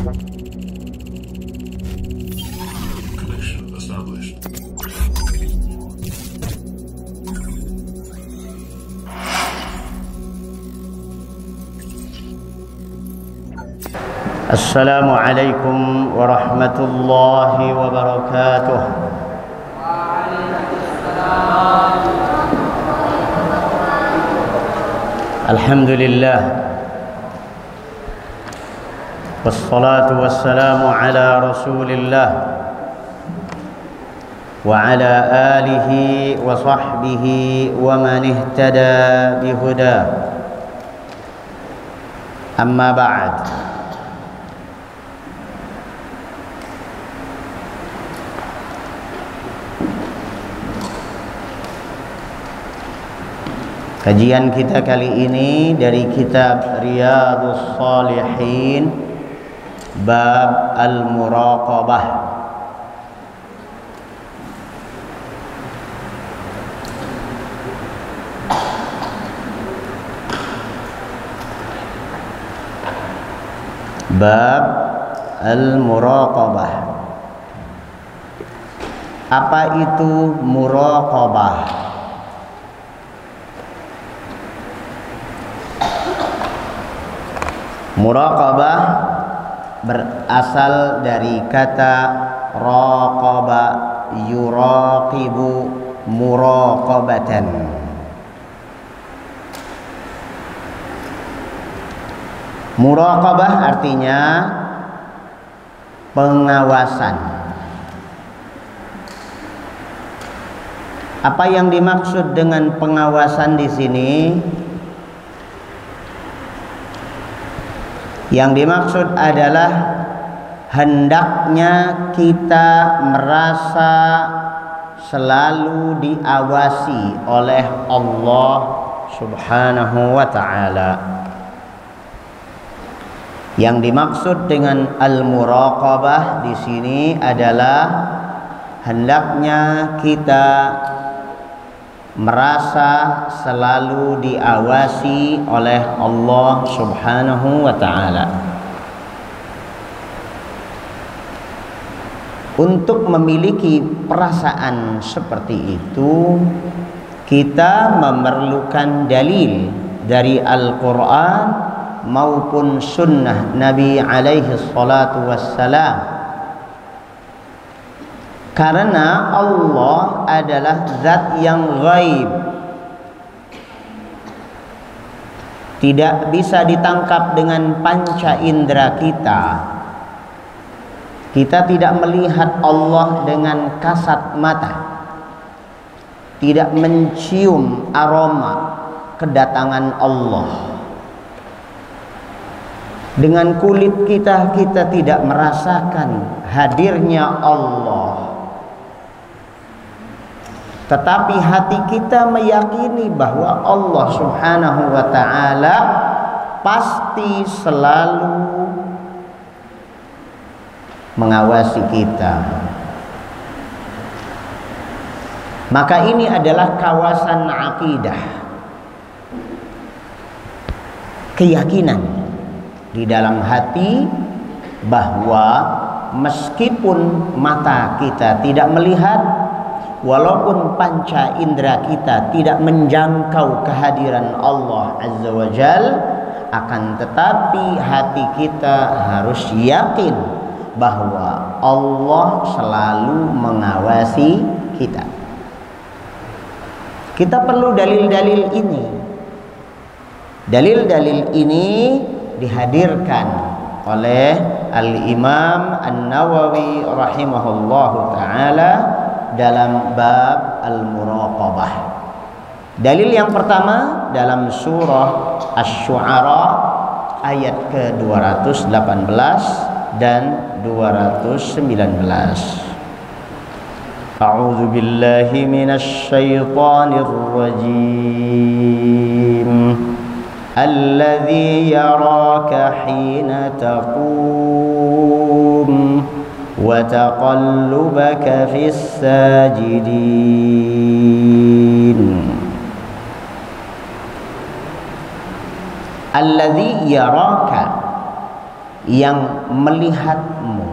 Connection established. Assalamualaikum warahmatullahi wabarakatuh. Alhamdulillah, wassalatu wassalamu ala rasulillah wa ala alihi wa sahbihi wa man ihtada bihuda. Amma ba'd. Kajian kita kali ini dari kitab Riyadhus Shalihin, bab al-muraqabah. Bab al-muraqabah. Apa itu muraqabah? Muraqabah berasal dari kata raqaba yuraqibu muraqabatan. Muraqabah artinya pengawasan. Apa yang dimaksud dengan pengawasan di sini? Yang dimaksud adalah hendaknya kita merasa selalu diawasi oleh Allah Subhanahu wa ta'ala. Yang dimaksud dengan al-muraqabah di sini adalah hendaknya kita merasa selalu diawasi oleh Allah Subhanahu wa ta'ala. Untuk memiliki perasaan seperti itu, kita memerlukan dalil dari Al-Quran maupun sunnah Nabi alaihi salatu wassalam. Karena Allah adalah zat yang ghaib, tidak bisa ditangkap dengan panca indera kita. Kita tidak melihat Allah dengan kasat mata, tidak mencium aroma kedatangan Allah. Dengan kulit kita tidak merasakan hadirnya Allah. Tetapi hati kita meyakini bahwa Allah Subhanahu wa ta'ala pasti selalu mengawasi kita. Maka ini adalah kawasan akidah, keyakinan di dalam hati bahwa meskipun mata kita tidak melihat, walaupun panca indera kita tidak menjangkau kehadiran Allah Azza wa Jal, akan tetapi hati kita harus yakin bahwa Allah selalu mengawasi kita. Kita perlu dalil-dalil ini. Dalil-dalil ini dihadirkan oleh Al-Imam An-Nawawi rahimahullahu ta'ala dalam bab al-muraqabah. Dalil yang pertama dalam surah Asy-Syu'ara ayat ke-218 dan 219. A'udzu billahi minasy syaithanir rajim. Alladzi yaraka hina taqum wa taqallubaka fis sajidin. Alladzi yaraka, yang melihatmu,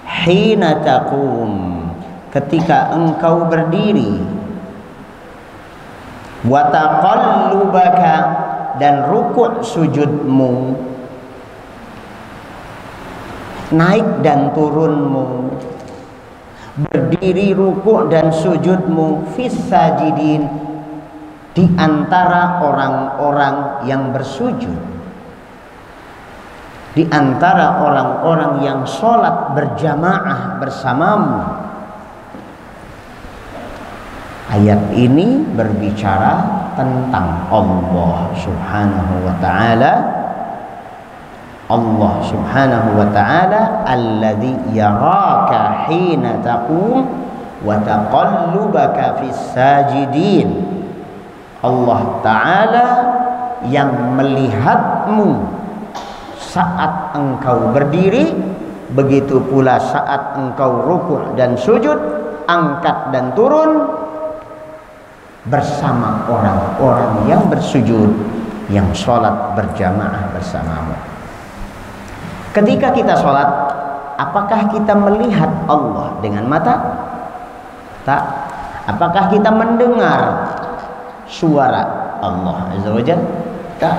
hina taqum, ketika engkau berdiri, wa taqallubaka, dan rukuk sujudmu, naik dan turunmu, berdiri, rukuk dan sujudmu, fis sajidin, di antara orang-orang yang bersujud, di antara orang-orang yang sholat berjamaah bersamamu. Ayat ini berbicara tentang Allah Subhanahu wa ta'ala. Allah Subhanahu wa ta'ala alladzi yaraka hina taqum wa taqallubaka fis sajidin. Allah Ta'ala yang melihatmu saat engkau berdiri, begitu pula saat engkau rukuk dan sujud, angkat dan turun bersama orang-orang yang bersujud, yang sholat berjamaah bersamamu. Ketika kita sholat, apakah kita melihat Allah dengan mata? Tak. Apakah kita mendengar suara Allah Azza wa Jalla? Tak.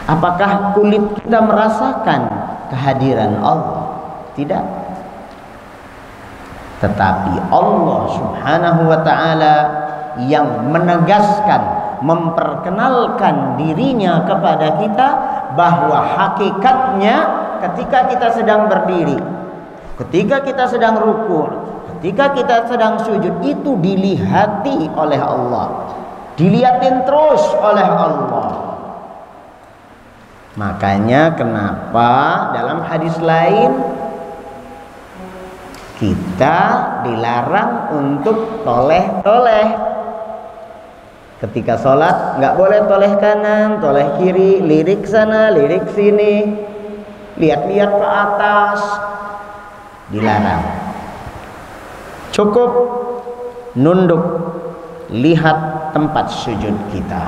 Apakah kulit kita merasakan kehadiran Allah? Tidak. Tetapi Allah Subhanahu wa ta'ala yang menegaskan, memperkenalkan dirinya kepada kita bahwa hakikatnya ketika kita sedang berdiri, ketika kita sedang rukuk, ketika kita sedang sujud, itu dilihati oleh Allah, dilihatin terus oleh Allah. Makanya kenapa dalam hadis lain kita dilarang untuk toleh-toleh. Ketika sholat nggak boleh toleh kanan, toleh kiri, lirik sana, lirik sini, lihat-lihat ke atas, dilarang. Cukup nunduk, lihat tempat sujud kita.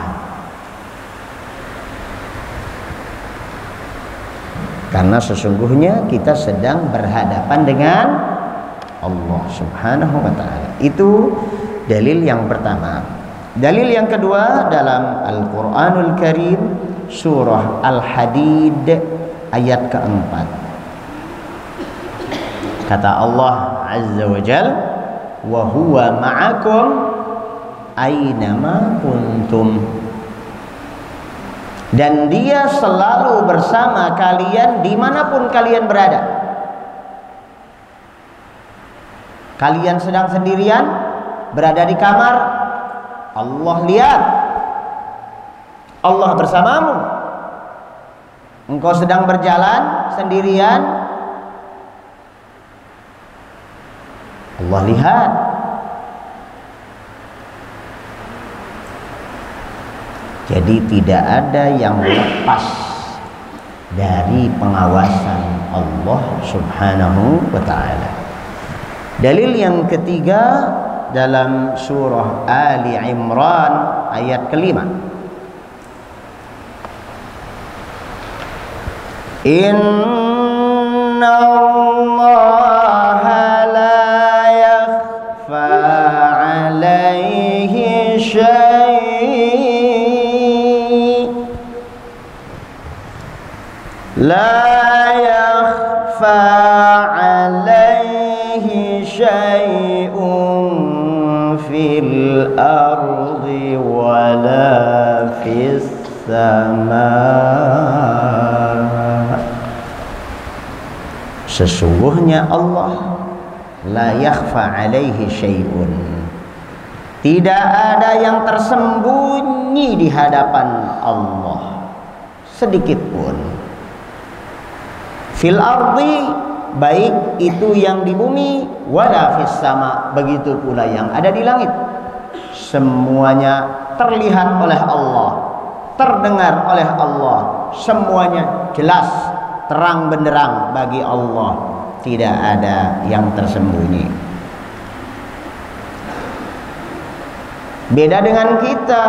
Karena sesungguhnya kita sedang berhadapan dengan Allah Subhanahu wa ta'ala. Itu dalil yang pertama. Dalil yang kedua dalam Al-Quranul Karim, surah Al-Hadid ayat keempat. Kata Allah Azza wa Jal, wa huwa ma'akum aynama kuntum, dan dia selalu bersama kalian dimanapun kalian berada. Kalian sedang sendirian, berada di kamar, Allah lihat, Allah bersamamu. Engkau sedang berjalan sendirian, Allah lihat. Jadi tidak ada yang lepas dari pengawasan Allah Subhanahu wa ta'ala. Dalil yang ketiga dalam surah Ali Imran ayat kelima. Inna Allaha la yakhfa alaihi syai' la yakhfa alaihi syai'un fil ardi wala fis sama. Sesungguhnya Allah la yakhfa alaihi syai'un, tidak ada yang tersembunyi di hadapan Allah sedikit pun. Fil ardi, baik itu yang di bumi, wala fis sama, begitu pula yang ada di langit. Semuanya terlihat oleh Allah, terdengar oleh Allah, semuanya jelas, terang benderang bagi Allah, tidak ada yang tersembunyi. Beda dengan kita,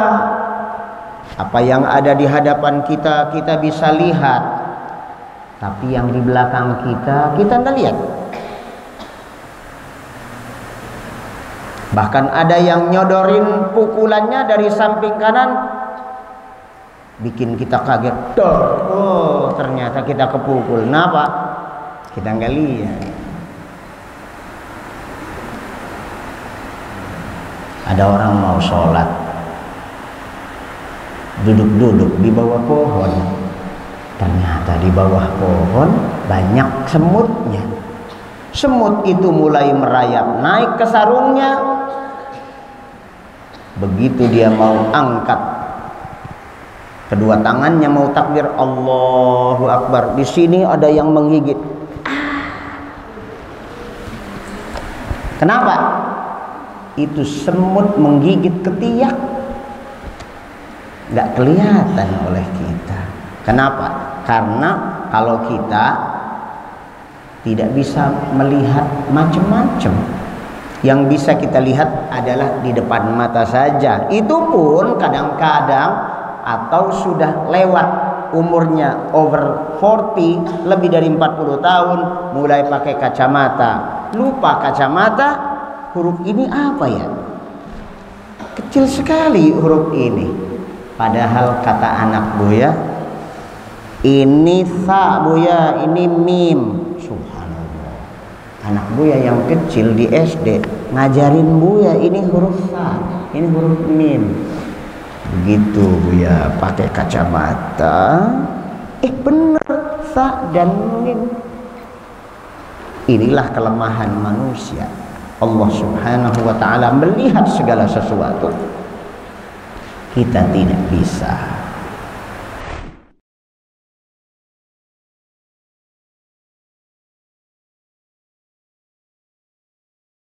apa yang ada di hadapan kita, kita bisa lihat. tapi yang di belakang kita nggak lihat. Bahkan ada yang nyodorin pukulannya dari samping kanan, bikin kita kaget. Oh, ternyata kita kepukul. Kenapa? Kita nggak lihat. Ada orang mau sholat, duduk-duduk di bawah pohon. Ternyata di bawah pohon banyak semutnya. Semut itu mulai merayap naik ke sarungnya. Begitu dia mau angkat kedua tangannya mau takbir Allahu Akbar, di sini ada yang menggigit. Kenapa? Itu semut menggigit ketiak, nggak kelihatan oleh kita. Kenapa? Karena kalau kita tidak bisa melihat macam-macam, yang bisa kita lihat adalah di depan mata saja. Itu pun kadang-kadang atau sudah lewat umurnya, over 40, lebih dari 40 tahun, mulai pakai kacamata. Lupa kacamata, huruf ini apa ya? Kecil sekali huruf ini. Padahal kata anak Buya, ini sa Buya, ini mim. Subhanallah. Anak Buya yang kecil di SD ngajarin Buya ini huruf sa, ini huruf mim. Begitu Buya pakai kacamata, bener sa dan mim. Inilah kelemahan manusia. Allah Subhanahu wa ta'ala melihat segala sesuatu, kita tidak bisa.